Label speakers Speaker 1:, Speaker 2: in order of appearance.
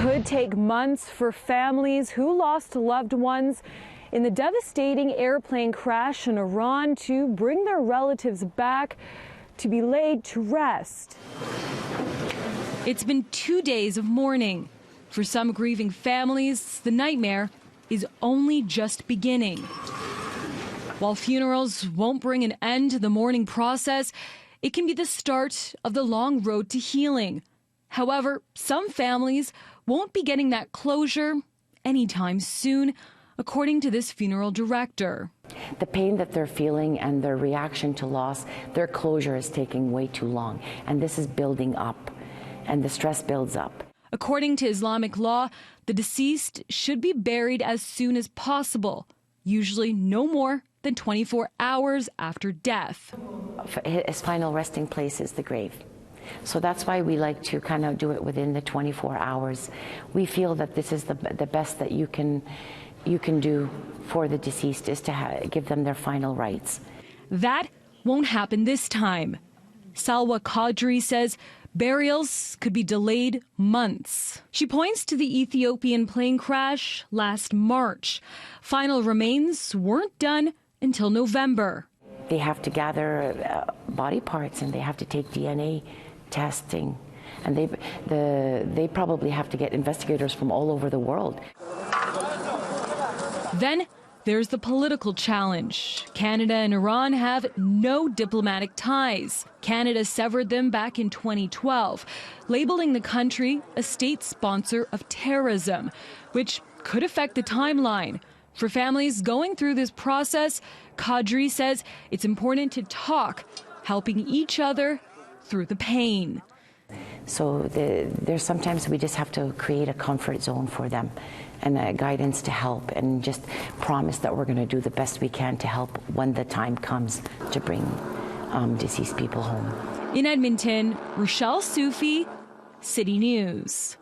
Speaker 1: could take months for families who lost loved ones in the devastating airplane crash in Iran to bring their relatives back to be laid to rest. It's been 2 days of mourning. For some grieving families, the nightmare is only just beginning. While funerals won't bring an end to the mourning process, it can be the start of the long road to healing. However, some families won't be getting that closure anytime soon, according to this funeral director.
Speaker 2: The pain that they're feeling and their reaction to loss, their closure is taking way too long. And this is building up, and the stress builds up.
Speaker 1: According to Islamic law, the deceased should be buried as soon as possible, usually no more than 24 hours after death.
Speaker 2: His final resting place is the grave. So that's why we like to kind of do it within the 24 hours. We feel that this is the best that you can do for the deceased, is to give them their final rites.
Speaker 1: That won't happen this time. Salwa Qadri says burials could be delayed months. She points to the Ethiopian plane crash last March. Final remains weren't done until November.
Speaker 2: They have to gather body parts and they have to take DNA testing. And they probably have to get investigators from all over the world.
Speaker 1: Then there's the political challenge. Canada and Iran have no diplomatic ties. Canada severed them back in 2012, labeling the country a state sponsor of terrorism, which could affect the timeline. For families going through this process, Qadri says it's important to talk, helping each other through the pain.
Speaker 2: So there's sometimes we just have to create a comfort zone for them and a guidance to help, and just promise that we're going to do the best we can to help when the time comes to bring deceased people home.
Speaker 1: In Edmonton, Rachelle Elsiufi, City News.